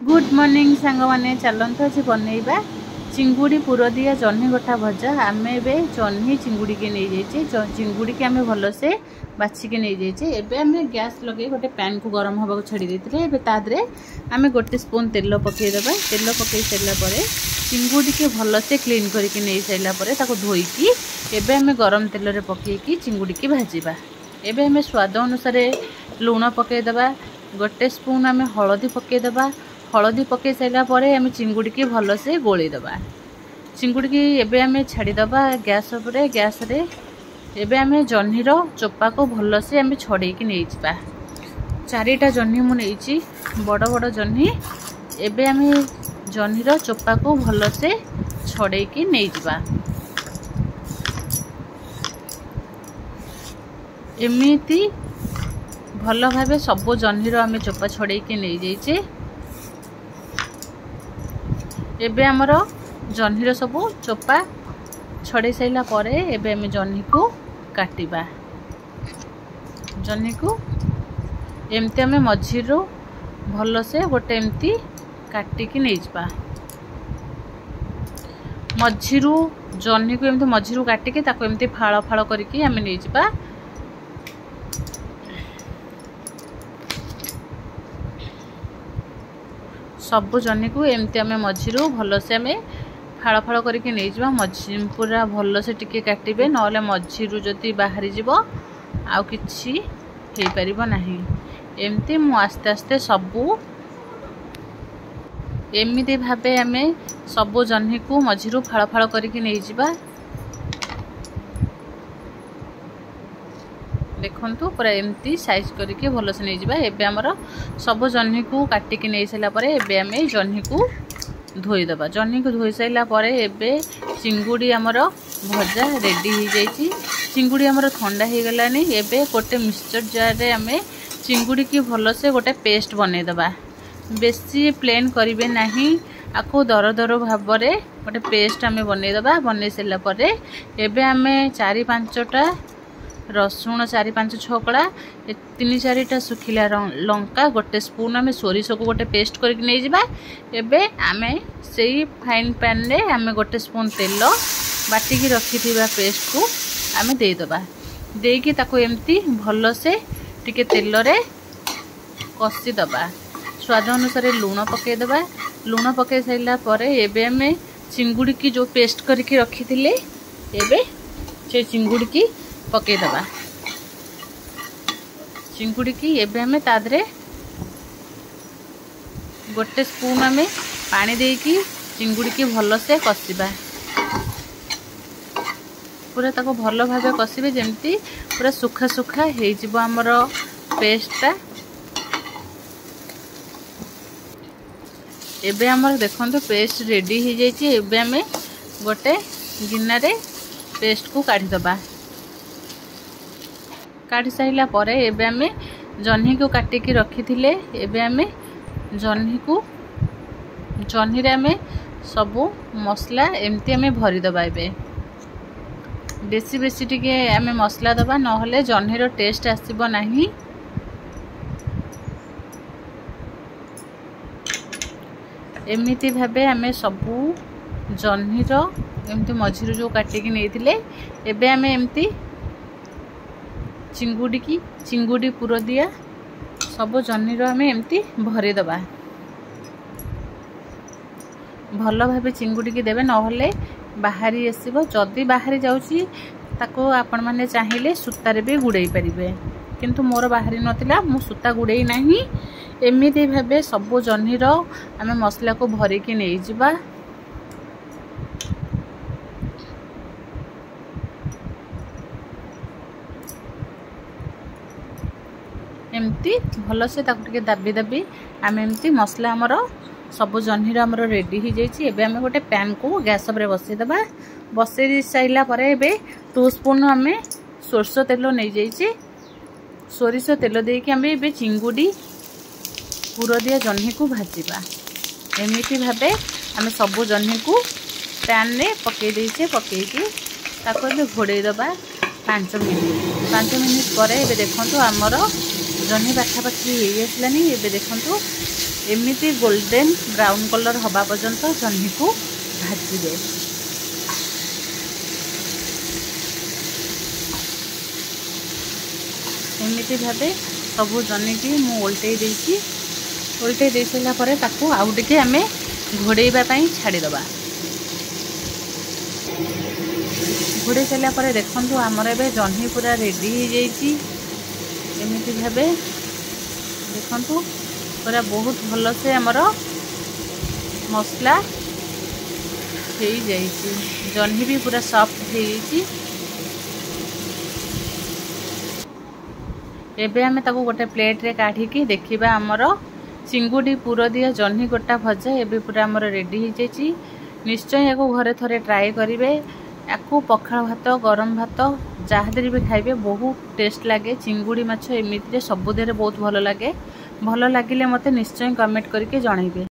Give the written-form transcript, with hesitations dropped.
Good morning सांग माने चलत आज बनइबा चिंगुड़ी पुर दिया जह्नी गोटा भजा। आम ए जह्नी चिंगुड़ी के नहीं जाइए चिंगुड़ी के आम भलसे बाछिकी नहीं जाइए। एबे आम गैस लगे गोटे पैन को गरम होगा छाड़ी देते तादरे आम गोटे स्पून तेल पकईदे। तेल पकई सारापर चिंगुड़ी के भलसे क्लीन करके नहीं सारापर धोईकी एबे आम गरम तेल रे पकईकी चिंगुड़ी की भाजवा। एबे आम स्वाद अनुसार लुण पकईदे। गोटे स्पून आम हलदी पकईदे। हलदी पकई सारापर आम चिंगुड़ी की भलसे गोलीदबा। चिंगुड़ी की एबे आम छाड़ीदबा गैस उपरे। गैस रे एबे आम जह्नीर चोपा को भलसे आम छड़ेकी नहीं जा। चारिटा जह्नी मुझे बड़ बड़ जह्नी। एबे आम जह्नीर चोपा को भलसे छड़ेकी नहीं जा। एमिति भल भावे सब जह्नीर आम चोपा छड़ेकी नहीं जाइए। एबे आमर जह्नीर सब चोपा छड़े साइला परे एबे आम जह्नी को काटिबा। जह्नी को एमती आम मझिरु भलसे गोटे एमती काटिकी नहीं जा। मझिरु जह्नी को एमती मझिरु काटिकी ताको एमती फाड़ फाड़ करके आम नहीं जा। सब जह्नी को एमती आम मझिरु भलसे आम फाड़ फाड़ करके नहीं जा। मझी पूरा भलसे टिके काटिबे नले मझिरु जदि बाहरी जीव आउ किछि हेई परिबो नाही। एमती मु आस्ते आस्ते सबू एमिति भाबे आम सब जह्नी को मझिरु फाड़ फाड़ करके नहीं जा। देखंतु पूरा एमती साइज करके भलसे नहीं जा। एबे हमर सब जह्नी को काटिकी नहीं सारा पर एबे आम जह्नी को धोईदबा। जह्नी को धोई सारा पर एबे चिंगुड़ी आमर भजा रेडी हो जाइए। चिंगुड़ी आमर ठंडा हो गलानी। एबे गोटे मिक्सचर जार रे आम चिंगुड़ी की भलसे गोटे पेस्ट बनईदबा। बेसी प्लेन करेंगे नहीं आपको दर दर भाव में गोटे पेस्ट आम बनईदबा। बनई सारा पर एबे आम 4-5टा रसुण 4-5 छकड़ा 3-4टा सुखिला लंका गोटे स्पून आम सोरिष को गोटे पेस्ट करके नहीं जा। एबे आम से फाइन पैन रे आम गोटे स्पून तेल बाटिकी रखी पेस्ट को आम देदबा। देकी ताको एमती भल से टिके तेल रे कषिदबा। स्वाद अनुसार लुण पकईदबा। लुण पकई सारा पर एबे आम चिंगुड़ी की जो पेस्ट करके रखी थे एबे से चिंगुड़ी की पकईदबा। चिंगुड़ी की एबे हमें तादरे गोटे स्पून आम पानी देकी चिंगुड़ी की भल से कषिबा। पूरा ताको भल भाव कषिबे जेमती पूरा सुखा सुखा हो आमर पेस्टा। एबे आमर देखंतु पेस्ट रेडी हो जाइए। एबे आम गोटे गिन्ना रे पेस्ट को काढ़ीदबा। काढ़ी साइला पर एबे आम जह्नी को काटिकी रखी थे। एबे आम जह्नी रे आम सबू मसला एमती आम भरीदबा। एबे बेसी बेसी टिके आम मसला दबा नहले जह्नीर टेस्ट आसीबो नाही। एमिति भाबे आम सबू जह्नीर एमती मझिरु जो काटिकी नहीं थिले एबे आम एमती चिंगुड़ी पुर दिया सब जह्नीर आम एमती भरीदबा। भल भाव चिंगुड़ी की देवे नहले बाहरी आसब। जदि बाहरी जाउची ताको आपण माने चाहिए सूतारे भी गुड़ाई पारिबे किंतु मोर बाहरी नथिला मु सूता गुड़ाई नाही। एमिति भाबे सब जह्नीर आम मसला को भरिकी नहीं जिबा। एमती भल से दाबी दाबी आम एमती मसला आमर सब जह्नीर आमर रेडी हो जाइए। एबे आम गोटे पैन को गैस पर बसईदबा। बसई सारा पर एबे 2 स्पून आम सोरिष तेल नहीं जाइए। सोरिष तेल देकी आम एबे चिंगुड़ी पुर दिया जह्नी को भाजवा। एमिति भाबे आम सब जह्नी को पैन रे पकई देइछे। पकईकी ताको एबे घोड़ेईदबा 5 मिनिट। 5 मिनिट पर एबे देखंतु आमर जह्नी पाखापाखि हो आसलानी। एबे देखंतु एमिति गोल्डन ब्राउन कलर हवा पर्यंत जह्नी को भाजिबे। एमिति भाबे सबू जह्नी की मु ओल्टई देइछि। ओल्टई दे सारा पर ताकू आउ टिके आमे घोड़ेइबा पई छाड़ी दबा। घोड़े सारा पर देखंतु हमर एबे जह्नी पूरा रेडी हो जाइछि। एमिति भाबे देखंतु पूरा बहुत भल से हमर मसला हो जाइछि। जह्नी भी पूरा सॉफ्ट हो जाइछि। एबे हमें ताकू गोटे प्लेट रे काढ़ी की देखिबा हमर चिंगुड़ी पुर दिया जह्नी गोटा भजा एबे पूरा हमर रेडी हो जाइछि। निश्चय याको घरे थरे ट्राई करिवे। याकू पखाल भात गरम भात जहादरी भी खाइबे बहुत टेस्ट लगे। चिंगुड़ी माछ एमिति सबुदे बहुत भल लगे। भल लागिले मते निश्चय कमेंट करके जणाइबे।